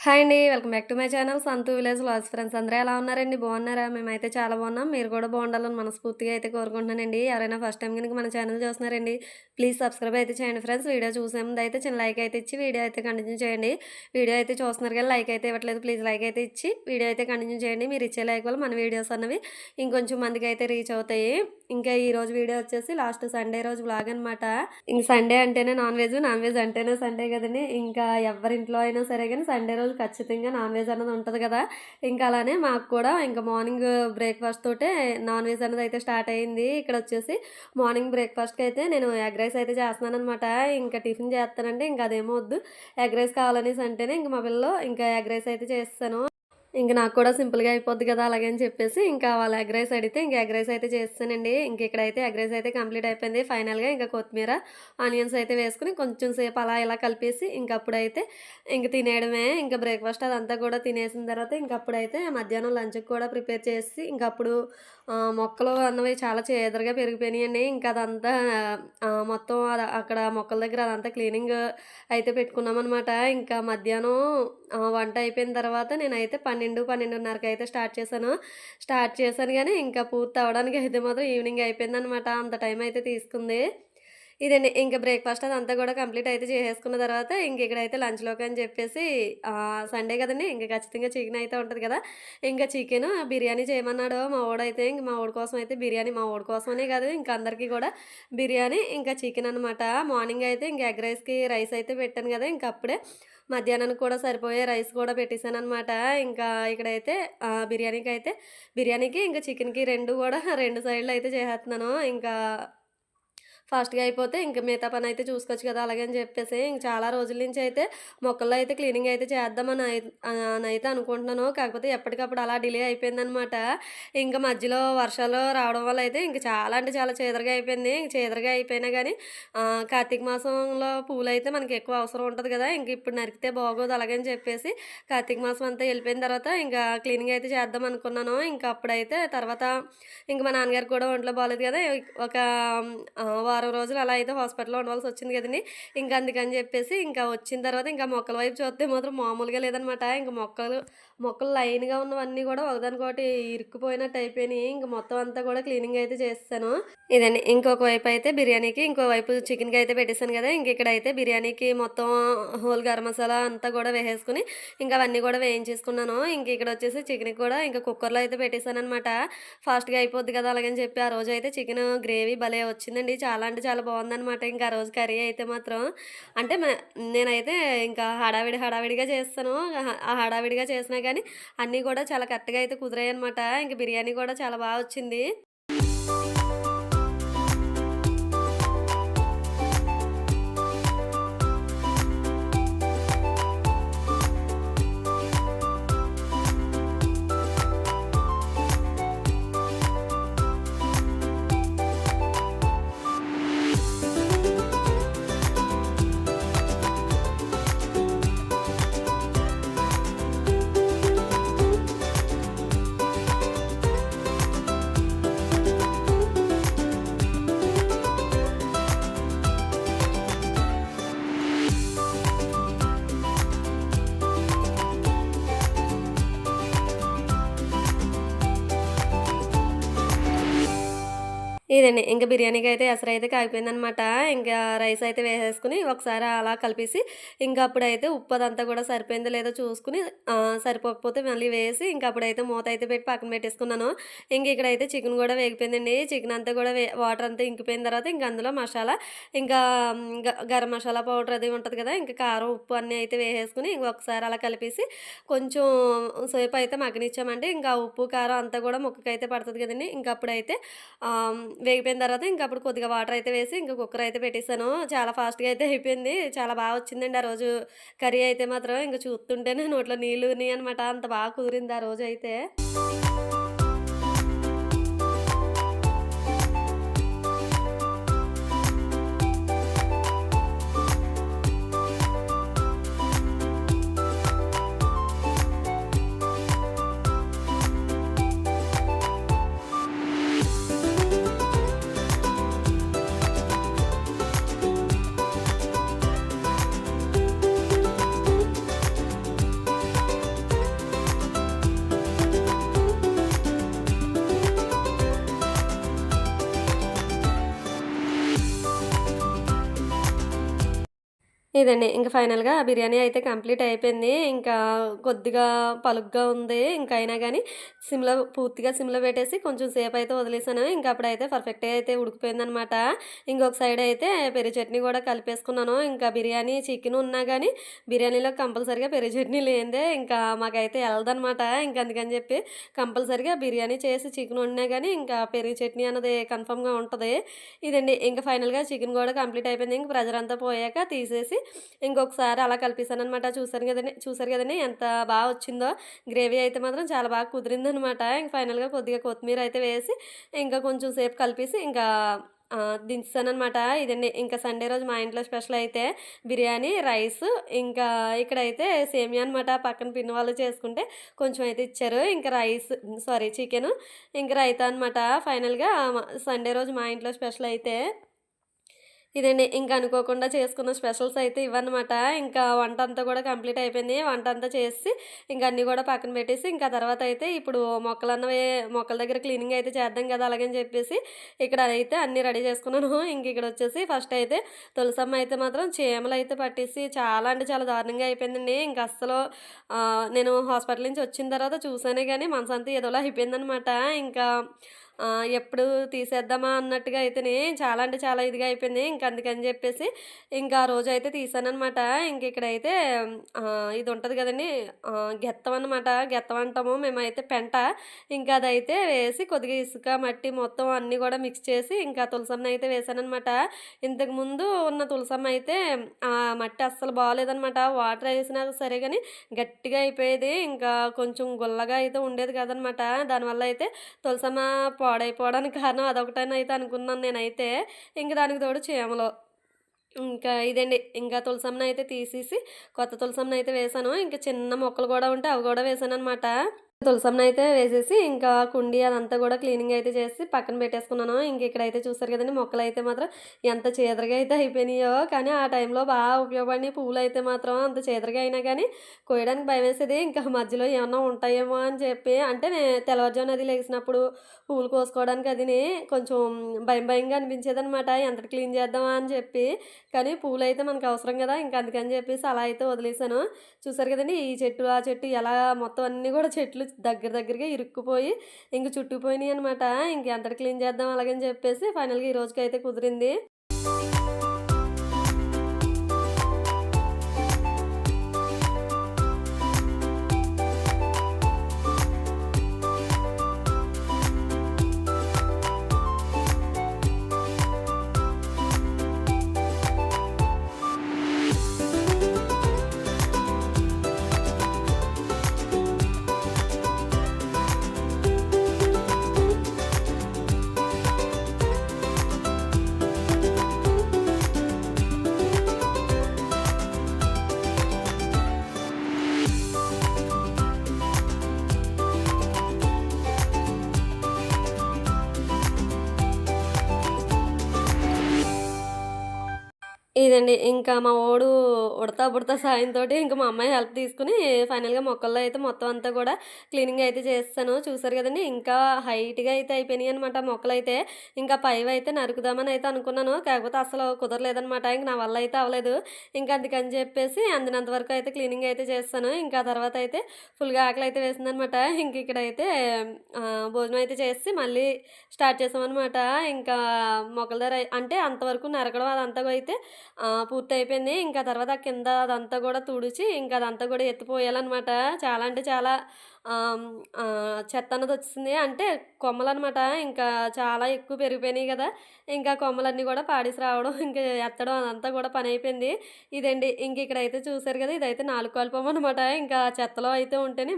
Hi అండి. Welcome back to my channel Santhu village vlogs. Friends అందరూ ఎలా ఉన్నారండి? బాగున్నారా? మేమైతే చాలా బాగున్నాం. మీరు కూడా బాగుండాలని మనస్ఫూర్తిగా అయితే కోరుకుంటున్నానండి. ఎవరైనా ఫస్ట్ టైం గనుక మన ఛానల్ చూస్తున్నారండి, ప్లీజ్ సబ్స్క్రైబ్ అయితే చేయండి ఫ్రెండ్స్. వీడియో చూసే ముందు అయితే చిన్న లైక్ అయితే ఇచ్చి వీడియో అయితే కంటిన్యూ చేయండి. వీడియో అయితే చూస్తున్నారు కానీ లైక్ అయితే ఇవ్వట్లేదు. ప్లీజ్ లైక్ అయితే ఇచ్చి వీడియో అయితే కంటిన్యూ చేయండి. మీరు ఇచ్చే లైక్ వల్ల మన వీడియోస్ అన్నవి ఇంకొంచెం మందికి అయితే రీచ్ అవుతాయి. ఇంకా ఈ రోజు వీడియో వచ్చేసి లాస్ట్ సండే రోజు వ్లాగ్ అనమాట. ఇంక సండే అంటేనే నాన్ వెజ్ అంటేనే సండే కదండి. ఇంకా ఎవరింట్లో అయినా సరే కానీ సండే రోజు ఖచ్చితంగా నాన్ వెజ్ అన్నది ఉంటుంది కదా. ఇంకా అలానే మాకు కూడా ఇంకా మార్నింగ్ బ్రేక్ఫాస్ట్ తోటే నాన్ వెజ్ అన్నది అయితే స్టార్ట్ అయ్యింది. ఇక్కడ వచ్చేసి మార్నింగ్ బ్రేక్ఫాస్ట్కి అయితే నేను ఎగ్ రైస్ అయితే చేస్తున్నాను అనమాట. ఇంకా టిఫిన్ చేస్తానంటే ఇంకా అదేమో వద్దు, ఎగ్ రైస్ కావాలనేసి అంటేనే ఇంకా మా పిల్లలు ఇంకా ఎగ్ రైస్ అయితే చేస్తాను. ఇంక నాకు కూడా సింపుల్‌గా అయిపోద్ది కదా అలాగని చెప్పేసి ఇంకా వాళ్ళు ఎగ్ రైస్ అడిగితే ఇంక ఎగ్ రైస్ అయితే చేసేసానండి. ఇంక ఇక్కడైతే ఎగ్ రైస్ అయితే కంప్లీట్ అయిపోయింది. ఫైనల్‌గా ఇంకా కొత్తిమీర, ఆనియన్స్ అయితే వేసుకొని కొంచెం సేపు అలా ఇలా కలిపేసి ఇంక అప్పుడైతే ఇంక తినేయడమే. ఇంక బ్రేక్‌ఫాస్ట్ అదంతా కూడా తినేసిన తర్వాత ఇంక అప్పుడైతే మధ్యాహ్నం లంచ్‌కి కూడా ప్రిపేర్ చేసి ఇంక అప్పుడు మొక్కలు అన్నవి చాలా చేదరగా పెరిగిపోయినాయండి. ఇంక అదంతా మొత్తం అక్కడ మొక్కల దగ్గర అదంతా క్లీనింగ్ అయితే పెట్టుకున్నామనమాట. ఇంకా మధ్యాహ్నం వంట అయిపోయిన తర్వాత నేనైతే 12, 12:30కి అయితే స్టార్ట్ చేశాను గానీ, ఇంకా పూర్తి అవ్వడానికి అయితే మాత్రం ఈవినింగ్ అయిపోయిందనమాట. అంత టైం అయితే తీసుకుంది. ఇదండి ఇంక బ్రేక్‌ఫాస్ట్ అదంతా కూడా కంప్లీట్ అయితే చేసేసుకున్న తర్వాత ఇంక ఇక్కడైతే లంచ్‌లోకి అని చెప్పేసి సండే కదండీ! ఇంక ఖచ్చితంగా చికెన్ అయితే ఉంటది కదా. ఇంకా చికెను బిర్యానీ చేయమన్నాడు మా వోడైతే. ఇంక మా వోడి కోసం అయితే బిర్యానీ, మా వోడి కోసమనే కాదు ఇంక అందరికీ కూడా బిర్యానీ, ఇంకా చికెన్ అనమాట. మార్నింగ్ అయితే ఇంక ఎగ్ రైస్‌కి రైస్ అయితే పెట్టాను కదా. ఇంక అప్పుడే మధ్యాహ్నానికి కూడా సరిపోయే రైస్ కూడా పెట్టేసాననమాట. ఇంకా ఇక్కడైతే బిర్యానీకి ఇంకా చికెన్‌కి 2 కూడా 2 సైడ్‌లు అయితే చేసేస్తున్నాను. ఇంకా ఫాస్ట్‌గా అయిపోతే ఇంక మిగతా పనైతే చూసుకోవచ్చు కదా! అలాగని చెప్పేసి ఇంక చాలా రోజుల నుంచి అయితే మొక్కల్లో అయితే క్లీనింగ్ అయితే చేద్దామని అనయితే అనుకుంటున్నాను. కాకపోతే ఎప్పటికప్పుడు అలా డిలే అయిపోయిందనమాట. ఇంక మధ్యలో వర్షాలు రావడం వల్ల అయితే ఇంక చాలా అంటే చాలా చీదరగా అయిపోయింది. ఇంక చీదరగా అయిపోయినా గానీ కార్తీక మాసంలో పూలైతే మనకి ఎక్కువ అవసరం ఉంటది కదా. ఇంక ఇప్పుడు నరికితే బాగోదు అలాగని చెప్పేసి కార్తీక మాసం అంతా ఎళ్ళిపోయిన తర్వాత ఇంకా క్లీనింగ్ అయితే చేద్దాం అనుకున్నాను. ఇంక అప్పుడైతే తర్వాత ఇంక మా నాన్నగారికి కూడా ఒంట్లో బాలేదు కదా. ఒక వారం రోజులు అలా అయితే హాస్పిటల్‌లో ఉండవలసొచ్చింది కదండీ. ఇంక అందుకని జెప్పేసి ఇంకా వచ్చిన తర్వాత ఇంకా మొక్కల వైపు చూస్తే మాత్రం మామూలుగా లేదనమాట. ఇంక మొక్కలు లైన్‌గా ఉన్నవన్నీ గూడా ఒకదానికొకటి ఇరుక్కుపోయినట్టు అయిపోయినియి. ఇంక మొత్తం అంతా కూడా క్లీనింగ్ అయితే చేసేసాను. ఇదండి ఇంకొక వైపు అయితే బిర్యానీకి, ఇంకో వైపు చికెన్‌కి అయితే పెట్టేసాను గదా. ఇంక ఇక్కడైతే బిర్యానీకి మొత్తం హోల్ గరం మసాలా అంతా గూడా వేసేసుకొని ఇంక అవన్నీ గూడా వేయించేసుకున్నాను. ఇంక ఇక్కడొచ్చేసి చికెన్‌కి కూడా ఇంక కుక్కర్‌లో అయితే పెట్టేసాననమాట. ఫాస్ట్‌గా అయిపోద్ది కదా అలాగని చెప్పి ఆ రోజైతే చికెను గ్రేవీ భలే వచ్చిందండి. చాలా అంటే చాలా బావుందనమాట. ఇంకా ఆ రోజు కర్రీ అయితే మాత్రం అంటే నేనైతే ఇంకా హడావిడిగా చేస్తాను. ఆ హడావిడిగా చేసినా గానీ అన్నీ కూడా చాలా కరెక్ట్‌గా అయితే కుదిరాయనమాట. ఇంక బిర్యానీ కూడా చాలా బా వచ్చింది. ఇదండి. ఇంక బిర్యానీకైతే ఎసరైతే కాగిపోయిందనమాట. ఇంకా రైస్ అయితే వేసేసుకొని ఒకసారి అలా కలిపేసి ఇంకా అప్పుడైతే ఉప్పు అదంతా కూడా సరిపోయిందో లేదో చూసుకొని సరిపోకపోతే మళ్ళీ వేసి ఇంక అప్పుడైతే మూత అయితే పెట్టి పక్కన పెట్టేసుకున్నాను. ఇంక ఇక్కడైతే చికెన్ కూడా వేగిపోయిందండి. చికెన్ అంతా కూడా వాటర్ అంతా ఇంకిపోయిన తర్వాత ఇంక అందులో మసాలా ఇంకా గరం మసాలా పౌడర్ అది ఉంటది కదా. ఇంక కారం, ఉప్పు అన్నీ అయితే వేసేసుకొని ఒకసారి అలా కలిపేసి కొంచెం సేపు అయితే మగ్గనిచ్చామంటే ఇంకా ఉప్పు, కారం అంతా కూడా ముక్కకైతే పడతది కదండీ. ఇంక అప్పుడైతే వేగిపోయిన తర్వాత ఇంక అప్పుడు కొద్దిగా వాటర్ అయితే వేసి ఇంక కుక్కర్ అయితే పెట్టేసాను. చాలా ఫాస్ట్‌గా అయితే అయిపోయింది. చాలా బా వచ్చిందండి ఆ రోజు కర్రీ అయితే మాత్రం. ఇంక చూస్తుంటేనే నోట్లో నీళ్ళు ఊరినాయనమాట. అంత బాగా కుదిరింది ఆ రోజైతే. ఇదండి. ఇంక ఫైనల్‌గా బిర్యానీ అయితే కంప్లీట్ అయిపోయింది. ఇంకా కొద్దిగా పలుగ్గా ఉంది. ఇంక అయినా గాని పూర్తిగా సిమ్‌లో పెట్టేసి కొంచెం సేపయితే వదిలేసాను. ఇంక అప్పుడైతే పర్ఫెక్ట్‌గా అయితే ఉడికిపోయిందనమాట. ఇంకొక సైడ్ అయితే పెరుగు చట్నీ గూడా కలిపేసుకున్నాను. ఇంకా బిర్యానీ చికెన్ ఉన్నా గాని బిర్యానీలో కంపల్సరీగా పెరుగు చట్నీ లేనిదే ఇంకా మాకైతే ఎళ్ళదనమాట. ఇంక అందుకని చెప్పి కంపల్సరీగా బిర్యానీ చేసి చికెన్ వండినా గాని ఇంకా పెరుగు చట్నీ అన్నది కన్ఫర్మ్‌గా ఉంటది. ఇదండి. ఇంక ఫైనల్‌గా చికెన్ గూడా కంప్లీట్ అయిపోయింది. ఇంక ప్రెషర్ అంతా పోయాక తీసేసి ఇంకొకసారి అలా కలిపేసాననమాట. చూసారు గదండీ ఎంత వచ్చిందో. గ్రేవీ అయితే మాత్రం చాలా బాగా కుదిరిందనమాట. ఇంక ఫైనల్‌గా కొద్దిగా కొత్తిమీర అయితే వేసి, ఇంకా కొంచెం సేపు కలిపేసి ఇంకా దించేసాననమాట. ఇదండి. ఇంకా సండే రోజు మా ఇంట్లో స్పెషల్ అయితే బిర్యానీ, రైసు ఇంకా ఇక్కడైతే సేమియా అనమాట. పక్కన పిన్ని వాళ్ళు చేసుకుంటే కొంచెం అయితే ఇచ్చారు. ఇంకా చికెను, ఇంక రైతా అనమాట. ఫైనల్‌గా సండే రోజు మా ఇంట్లో స్పెషల్ అయితే ఇదండి. ఇంక అనుకోకుండా చేసుకున్న స్పెషల్స్ అయితే ఇవన్నమాట. ఇంకా వంటంతా గూడా కంప్లీట్ అయిపోయింది. వంటంతా చేసేసి ఇంక అన్నీ గూడా పక్కన పెట్టేసి, ఇంకా తర్వాతయితే ఇప్పుడు మొక్కల దగ్గర క్లీనింగ్ అయితే చేద్దాం గదా! అలాగని చెప్పేసి ఇక్కడ అయితే అన్నీ రెడీ చేసుకున్నాను. ఇంక ఇక్కడొచ్చేసి ఫస్ట్ అయితే తులసమ్మ అయితే మాత్రం చీమలయితే పట్టేసి చాలా అంటే చాలా దారుణంగా అయిపోయిందండి. ఇంక అస్సలు నేను హాస్పిటల్ నుంచి వచ్చిన తర్వాత చూసానే గానీ మనసంతా ఏదోలా అయిపోయిందనమాట. ఇంకా ఎప్పుడు తీసేద్దామా అన్నట్టుగా అయితేనే చాలా అంటే చాలా ఇదిగా అయిపోయింది. ఇంక అందుకని జెప్పేసి ఇంకా ఆ రోజైతే తీసాననమాట. ఇంక ఇక్కడైతే ఇది ఉంటది గదండీ! గెత్తం అనమాట. గెత్తం అంటాము మేమైతే పెంట. ఇంకా అదైతే వేసి కొద్దిగా ఇసుక, మట్టి మొత్తం అన్నీ గూడా మిక్స్ చేసి ఇంకా తులసమ్మనయితే వేశాననమాట. ఇంతకుముందు ఉన్న తులసమ్మ అయితే మట్టి అస్సలు బాలేదనమాట. వాటర్ ఏసినా సరే గాని గట్టిగా అయిపోయేది. ఇంకా కొంచెం గుల్లగా అయితే ఉండేది కాదనమాట. దానివల్ల అయితే తులసమ్మ పాడైపోవడానికి కారణం అదొకటని అయితే అనుకున్నాను నేనైతే. ఇంక దానికి తోడు చీమలు. ఇంకా ఇదండి. ఇంకా తులసమ్మనయితే తీసేసి కొత్త తులసమ్మనయితే వేశాను. ఇంక చిన్న మొక్కలు గూడా ఉంటే అవి గూడా వేశాననమాట. తులసమ్మనయితే వేసేసి ఇంకా కుండీ అదంతా గూడా క్లీనింగ్ అయితే చేసి పక్కన పెట్టేసుకున్నాను. ఇంక ఇక్కడైతే చూసారు కదండీ! మొక్కలైతే మాత్రం ఎంత చీదరగా అయితే అయిపోయినాయో. కానీ ఆ టైంలో ఉపయోగపడినాయి. పువ్వులైతే మాత్రం అంత చీదరగా అయినా గానీ కోయడానికి భయమేసేది. ఇంకా మధ్యలో ఏమన్నా ఉంటాయేమో అని చెప్పి అంటే తెల్లవారుజామున అది లెగిసినప్పుడు పువ్వులు కోసుకోవడానికి కొంచెం భయంగా అనిపించేదనమాట. ఎంతట క్లీన్ చేద్దామా అని చెప్పి. కానీ పూలైతే మనకు అవసరం గదా! ఇంక అందుకని చెప్పేసి అలా అయితే వదిలేసాను. చూసారు కదండీ! ఈ చెట్టు, ఆ చెట్టు ఎలా మొత్తం అన్నీ గూడా చెట్లు దగ్గరగా ఇరుక్కుపోయి ఇంక చుట్టుకుపోయినియనమాట. ఇంక ఎంతట క్లీన్ చేద్దాం అలాగని చెప్పేసి ఫైనల్‌గా ఈ రోజుకైతే కుదిరింది. ఇదండి. ఇంకా మా వోడు బుడతా సాయంతోటి ఇంక మా అమ్మాయి హెల్ప్ తీసుకొని ఫైనల్‌గా మొక్కల్లో అయితే మొత్తం అంతా గూడా క్లీనింగ్ అయితే చేసేసాను. చూసారు గదండీ! ఇంకా హైట్‌గా అయితే అయిపోయినాయనమాట మొక్కలైతే. ఇంకా పైవైతే నరుకుదామని అయితే అనుకున్నాను. కాకపోతే అస్సలు కుదరలేదనమాట. ఇంక నా వల్ల అయితే అవ్వలేదు. ఇంక అందుకని జెప్పేసి అందినంత వరకు అయితే క్లీనింగ్ అయితే చేసేసాను. ఇంకా తర్వాత అయితే ఫుల్‌గా ఆకలైతే వేసిందనమాట. ఇంక ఇక్కడైతే భోజనం అయితే చేసేసి మళ్ళీ స్టార్ట్ చేసామనమాట. ఇంకా మొక్కల దగ్గర అంటే అంతవరకు నరకడం అదంతా అయితే పూర్తయిపోయింది. ఇంకా తర్వాత కింద అదంతా గూడా తుడిచి, ఇంకా అదంతా గూడా ఎత్తిపోయాలనమాట. చాలా అంటే చాలా చెత్తన్నదొచ్చేసింది. అంటే కొమ్మలనమాట. ఇంకా చాలా ఎక్కువ పెరిగిపోయినాయి గదా! ఇంకా కొమ్మలన్నీ గూడా పాడేసి రావడం, ఇంకా ఎత్తడం అదంతా గూడా పనయిపోయింది. ఇదండి. ఇంక ఇక్కడైతే చూసారు గదా! ఇదైతే 4 కాలుపమనమాట. ఇంకా చెత్తలో అయితే ఉంటేనే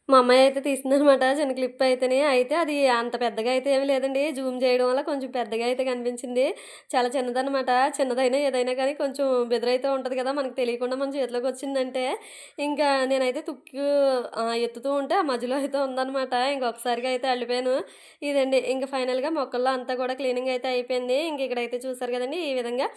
మా అమ్మాయయితే తీసిందనమాట చిన్న క్లిప్ అయితేని. అయితే అది అంత పెద్దగా అయితే ఏమి లేదండి. జూమ్ చేయడం వల్ల కొంచెం పెద్దగా అయితే కనిపించింది. చాలా చిన్నదనమాట. చిన్నదైనా ఏదైనా కానీ కొంచెం బెదురైతే ఉంటది కదా! మనకు తెలియకుండా మన చేతిలోకొచ్చిందంటే, ఇంకా నేనైతే ఎత్తుతూ ఉంటే ఆ మధ్యలో అయితే ఉందనమాట. ఇంక ఒక్కసారిగా అయితే ఎళ్ళిపోయాను. ఇదండి. ఇంక ఫైనల్‌గా మొక్కల్లో అంతా కూడా క్లీనింగ్ అయితే అయిపోయింది. ఇంక ఇక్కడైతే చూసారు కదండీ! ఈ విధంగా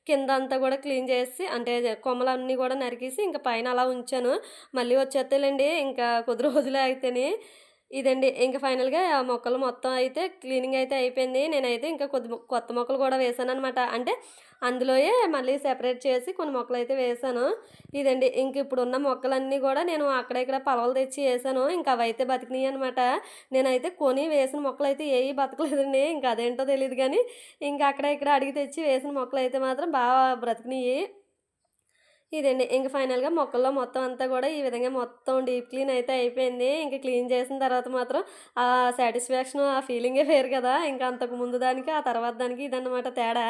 కిందంతా గూడా క్లీన్ చేసేసి అంటే కొమ్మలన్నీ గూడా నరికేసి ఇంక పైన అలా ఉంచాను. మళ్ళీ వచ్చేత్తయిలెండి ఇంకా కొద్ది రోజులే అయితేని. ఇదండి. ఇంక ఫైనల్‌గా ఆ మొక్కలు మొత్తం అయితే క్లీనింగ్ అయితే అయిపోయింది. నేనైతే ఇంకా కొత్త మొక్కలు కూడా వేశాననమాట. అంటే అందులోయే మళ్ళీ సెపరేట్ చేసి కొన్ని మొక్కలైతే వేశాను. ఇదండి. ఇంక ఇప్పుడున్న మొక్కలన్నీ గూడా నేను అక్కడ ఇక్కడ పలవలు తెచ్చి ఏశాను. ఇంక అవైతే బతికినియనమాట. నేనైతే కొని వేసిన మొక్కలైతే ఏయి బతకలేదండి. ఇంక అదేంటో తెలీదు గానీ, ఇంక అక్కడ ఇక్కడ అడిగి తెచ్చి వేసిన మొక్కలైతే మాత్రం బ్రతికినియి. ఇదండి. ఇంక ఫైనల్‌గా మొక్కల్లో మొత్తం అంతా గూడా ఈ విధంగా మొత్తం డీప్ క్లీన్ అయితే అయిపోయింది. ఇంక క్లీన్ చేసిన తర్వాత మాత్రం ఆ సాటిస్ఫాక్షను, ఆ ఫీలింగే వేరు కదా! ఇంక అంతకు ముందు దానికి, ఆ తర్వాత దానికి ఇదన్నమాట తేడా.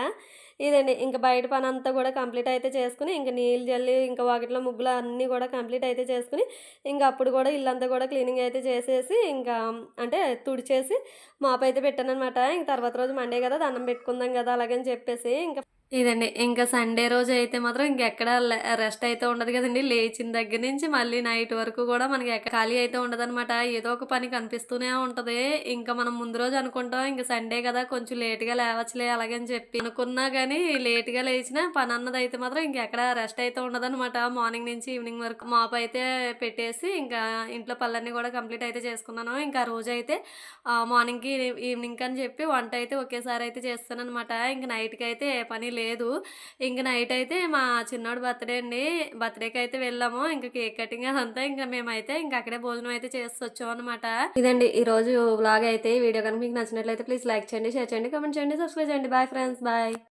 ఇదండి. ఇంక బయట పనంతా గూడా కంప్లీట్ అయితే చేసుకొని, ఇంక నీళ్ళు జల్లి, ఇంక వాకిట్లో ముగ్గులు అన్నీ గూడా కంప్లీట్ అయితే చేసుకొని, ఇంక అప్పుడు గూడా ఇల్లంతా గూడా క్లీనింగ్ అయితే చేసేసి, ఇంకా అంటే తుడిచేసి మాపయితే పెట్టాననమాట. ఇంక తర్వాత రోజు మండే గదా! దండం పెట్టుకుందాం గదా! అలాగని చెప్పేసి ఇంక ఇదండి. ఇంకా సండే రోజైతే మాత్రం ఇంకెక్కడ రెస్ట్ అయితే ఉండదు గదండీ! లేచిన దగ్గర నుంచి మళ్ళీ నైట్ వరకు గూడా మనకి ఖాళీ అయితే ఉండదనమాట. ఏదో ఒక పని కనిపిస్తూనే ఉంటది. ఇంకా మనం ముందు రోజు అనుకుంటాం ఇంక సండే గదా! కొంచెం లేట్‌గా లేవచ్చులే అలాగని చెప్పి అనుకున్నా గానీ లేట్‌గా లేచినా పనన్నదైతే మాత్రం ఇంకెక్కడ రెస్ట్ అయితే ఉండదనమాట. మార్నింగ్ నుంచి ఈవినింగ్ వరకు మాపయితే పెట్టేసి ఇంకా ఇంట్లో పనులన్నీ గూడా కంప్లీట్ అయితే చేసుకున్నాను. ఇంకా ఆ రోజైతే మార్నింగ్‌కి, ఈవినింగ్‌కి అని చెప్పి వంట అయితే ఒకేసారి అయితే చేస్తాననమాట. ఇంక నైట్‌కయితే ఏ పని లేదు. ఇంక నైటయితే మా చిన్నోడి బర్త్‌డే అండి. బర్త్‌డేకయితే వెళ్ళాము. ఇంక కేక్ కటింగ్ అదంతా ఇంక మేమైతే ఇంక అక్కడే భోజనం అయితే చేసొచ్చామనమాట. ఇదండి ఈరోజు వ్లాగ్ అయితే. ఈ వీడియో గనుక మీకు నచ్చినట్లయితే ప్లీజ్ లైక్ చేయండి, షేర్ చేయండి, కామెంట్ చేయండి, సబ్స్క్రైబ్ చేయండి. Bye friends. బాయ్.